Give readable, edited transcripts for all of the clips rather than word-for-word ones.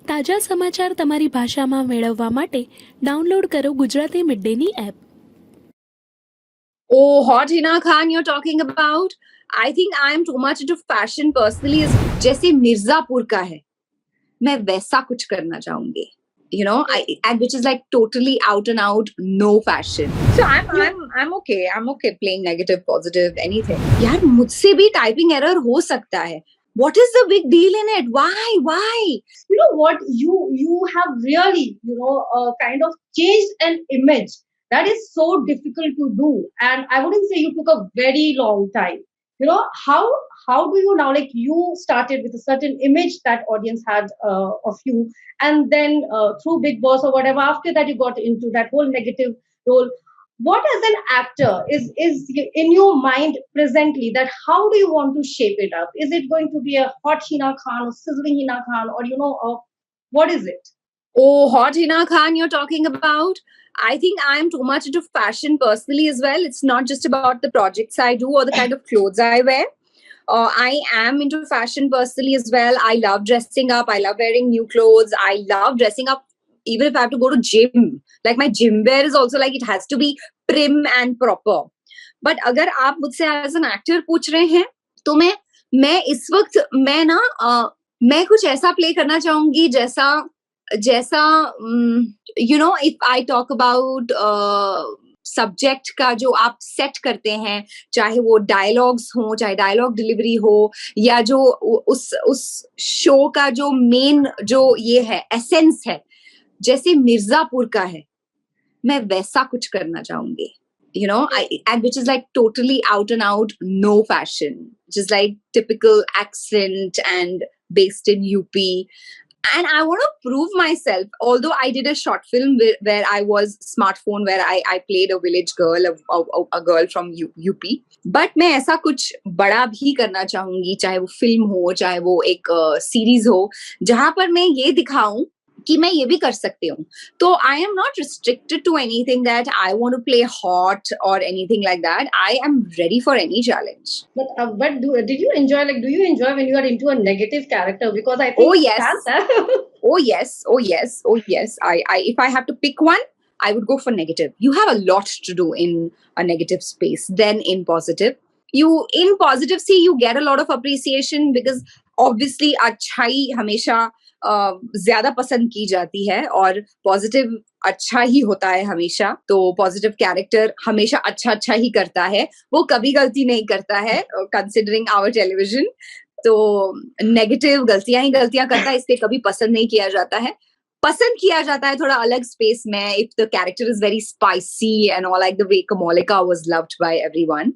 તાજા સમાચાર તમારી ભાષામાં મેળવવા માટે ડાઉનલોડ કરો Gujarati mid Danny app. Oh, hot Hina Khan you're talking about? I think I'm too much into fashion personally. जैसे मिर्जापुर का है, मैं वैसा कुछ करना चाहूंगी. You know, and which is like totally out and out no fashion. So I'm okay. I'm okay playing negative, positive, anything. यार मुझसे भी typing error हो सकता है. What is the big deal in it? Why? You know what, you have really kind of changed an image that is so difficult to do, and I wouldn't say you took a very long time. How do you now, like, you started with a certain image that audience had of you, and then through Big Boss or whatever, after that you got into that whole negative role. What, as an actor, is in your mind presently, that how do you want to shape it up? Is it going to be a hot Hina Khan or sizzling Hina Khan, or what is it? Oh, hot Hina Khan you're talking about? I think I'm too much into fashion personally as well. It's not just about the projects I do or the kind of clothes I wear. I am into fashion personally as well. I love dressing up. I love wearing new clothes. I love dressing up even if I have to go to gym. Like my gym wear is also like, it has to be prim and proper. But अगर आप मुझसे as an actor पूछ रहे हैं, तो मैं इस वक्त मैं कुछ ऐसा प्ले करना चाहूंगी जैसा if I talk about subject का जो आप सेट करते हैं, चाहे वो डायलॉग्स हो, चाहे डायलॉग डिलीवरी हो, या जो उस शो का जो मेन जो ये है एसेंस है, जैसे मिर्जापुर का है, मैं वैसा कुछ करना चाहूंगी. And which is like totally out and out no fashion, just like typical accent and based in UP. And I want to prove myself. Although I did a short film where I was smartphone, where I played a village girl, a girl from UP. But मैं ऐसा कुछ बड़ा भी करना चाहूंगी, चाहे वो film हो, चाहे वो एक सीरीज हो, जहां पर मैं ये दिखाऊं कि मैं ये भी कर सकती हूँ. तो I am not restricted to anything that I want to play hot or anything like that. I am ready for any challenge. But did you enjoy, like, do you enjoy when you are into a negative character? Because I think Oh yes. Oh yes. I if I have to pick one, I would go for negative. You have a lot to do in a negative space than in positive. In positive, see, you get a lot of appreciation because obviously अच्छाई हमेशा ज्यादा पसंद की जाती है, और positive अच्छा ही होता है हमेशा. तो पॉजिटिव कैरेक्टर हमेशा अच्छा ही करता है, वो कभी गलती नहीं करता है, कंसिडरिंग आवर टेलीविजन. तो नेगेटिव गलतियां ही गलतियां करता है, इसलिए कभी पसंद नहीं किया जाता है. पसंद किया जाता है थोड़ा अलग स्पेस में, if the character is very spicy and all, like the way Komolika was loved by everyone.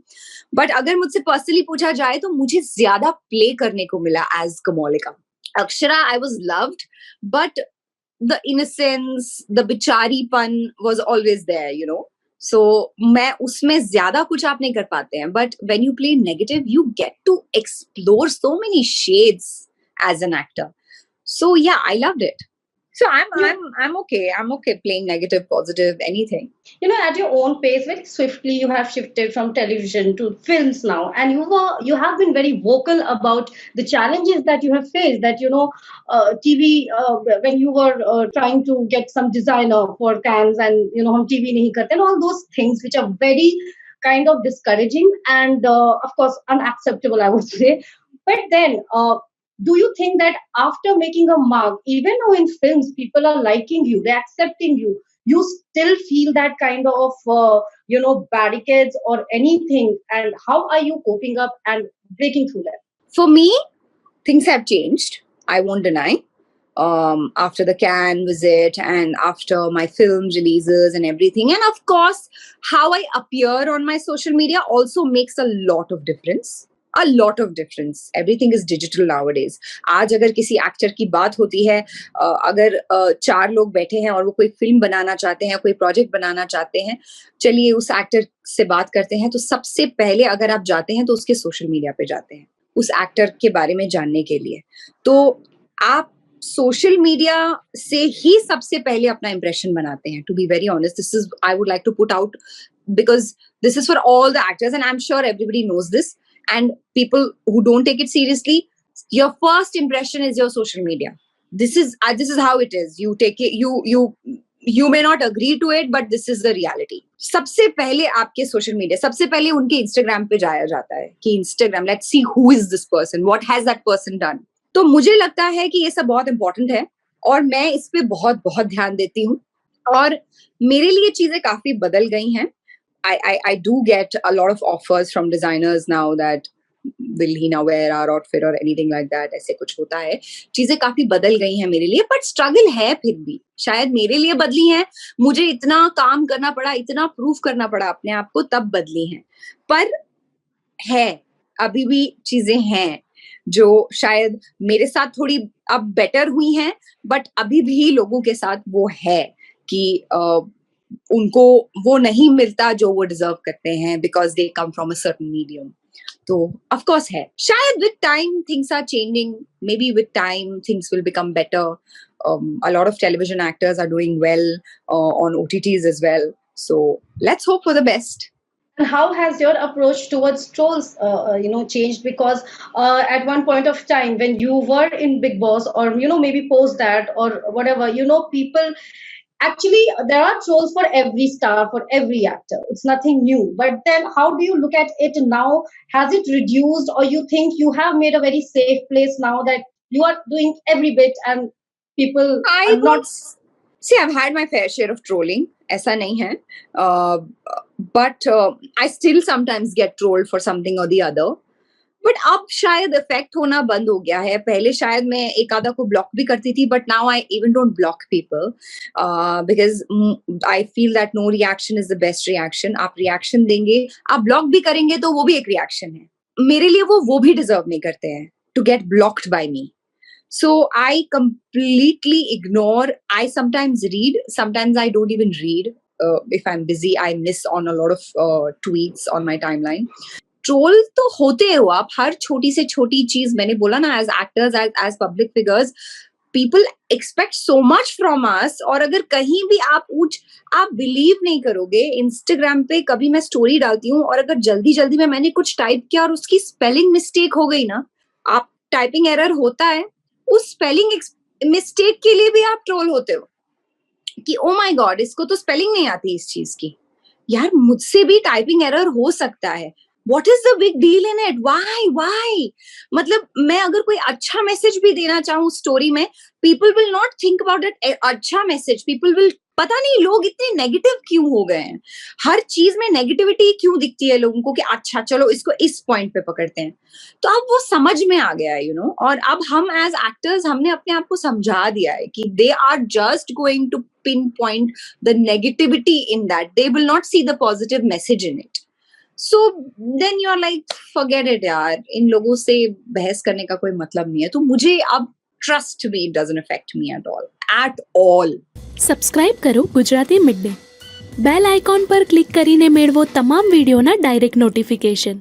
But अगर मुझसे पर्सनली पूछा जाए तो मुझे ज्यादा प्ले करने को मिला as Komolika. Akshara, I was loved, but the innocence, the bichari-pan was always there, So, मैं उसमें ज़्यादा कुछ आप नहीं कर पाते हैं. But when you play negative, you get to explore so many shades as an actor. So, yeah, I loved it. So I'm okay. I'm okay playing negative, positive, anything. At your own pace, very swiftly, you have shifted from television to films now, and you have been very vocal about the challenges that you have faced. That TV, when you were trying to get some designer for cans, and hum TV nahi karte, and all those things which are very kind of discouraging and of course unacceptable, I would say. But then, do you think that after making a mark, even though in films people are liking you, they're accepting you, you still feel that kind of barricades or anything? And how are you coping up and breaking through that? For me, things have changed. I won't deny. After the Cannes visit and after my film releases and everything, and of course, how I appear on my social media also makes a lot of difference. A lot of difference. Everything is digital nowadays. आज अगर किसी actor की बात होती है, अगर 4 लोग बैठे हैं और वो कोई फिल्म बनाना चाहते हैं, कोई प्रोजेक्ट बनाना चाहते हैं, चलिए उस एक्टर से बात करते हैं, तो सबसे पहले अगर आप जाते हैं तो उसके सोशल मीडिया पे जाते हैं उस एक्टर के बारे में जानने के लिए. तो आप सोशल मीडिया से ही सबसे पहले अपना इंप्रेशन बनाते हैं. To be very honest, this is I would like to put out, because this is for all the actors and I am sure everybody knows this. And people who don't take it seriously, your first impression is your social media. this is how it is. You take it, you may not agree to it, but this is the reality. सबसे पहले आपके social media, सबसे पहले उनके Instagram पे जाया जाता है कि Instagram, let's see who is this person, what has that person done. तो मुझे लगता है कि ये सब बहुत इंपॉर्टेंट है और मैं इस पे बहुत बहुत ध्यान देती हूँ और मेरे लिए चीजें काफी बदल गई हैं. I do get a lot of offers from designers now that will he now wear our outfit or anything like that. ऐसे कुछ होता है. चीजें काफी बदल गई हैं मेरे लिए, बट स्ट्रगल है फिर भी. शायद मेरे लिए बदली हैं, मुझे इतना काम करना पड़ा, इतना प्रूफ करना पड़ा अपने आप को, तब बदली हैं. पर है, अभी भी चीजें हैं जो शायद मेरे साथ थोड़ी अब बेटर हुई हैं, बट अभी भी लोगों के साथ वो है कि उनको वो नहीं मिलता जो वो डिजर्व करते हैं because they come from a certain medium. तो ऑफ कोर्स है. शायद with time things are changing, maybe with time things will become better. A lot of television actors are doing well on OTTs as well. So let's hope for the best. And how has your approach towards trolls, changed? Because at one point of time, when you were in Big Boss, or maybe post that or whatever, people actually there are trolls for every star, for every actor. It's nothing new. But then, how do you look at it now? Has it reduced, or you think you have made a very safe place now that you are doing every bit and people are not? See, I've had my fair share of trolling. ऐसा नहीं है. But I still sometimes get trolled for something or the other. But अब शायद effect होना बंद हो गया है. पहले शायद मैं एक आधा को ब्लॉक भी करती थी, but now I even don't block people because I feel that no reaction is the best reaction. आप रिएक्शन देंगे, आप ब्लॉक भी करेंगे तो वो भी एक रिएक्शन है. मेरे लिए वो भी डिजर्व नहीं करते हैं to get blocked by me. So I completely ignore. I sometimes read, sometimes I don't even read. If I'm busy, I miss on a lot of tweets on my timeline. Troll तो होते हो आप, हर छोटी से छोटी चीज. मैंने बोला ना, as actors, as public figures, people expect so much from us. और अगर कहीं भी आप बिलीव नहीं करोगे, इंस्टाग्राम पे कभी मैं स्टोरी डालती हूँ और अगर जल्दी जल्दी में मैंने कुछ टाइप किया और उसकी स्पेलिंग मिस्टेक हो गई ना, आप टाइपिंग एरर होता है, उस स्पेलिंग मिस्टेक के लिए भी आप ट्रोल होते हो कि ओ माय गॉड, इसको तो स्पेलिंग नहीं आती इस चीज की. यार, मुझसे भी टाइपिंग एरर हो सकता है. What is the big deal in it? Why? मतलब मैं अगर कोई अच्छा मैसेज भी देना चाहूँ स्टोरी में, people will not think about it. अच्छा मैसेज, people will, पता नहीं लोग इतने नेगेटिव क्यों हो गए हैं. हर चीज में नेगेटिविटी क्यों दिखती है लोगों को कि अच्छा चलो इसको इस पॉइंट पे पकड़ते हैं. तो अब वो समझ में आ गया है, और अब हम एज एक्टर्स हमने अपने आप को समझा दिया है कि they are just going to pinpoint the negativity in that. They will not see the positive message in it. So then you're like, forget it यार, इन लोगों से बहस करने का कोई मतलब नहीं है. तो मुझे अब, trust me, it doesn't affect me at all. Subscribe કરો Gujarati mid day. Bell icon પર ક્લિક કરીને મેળવો તમામ વિડીયોના ડાયરેક્ટ નોટિફિકેશન.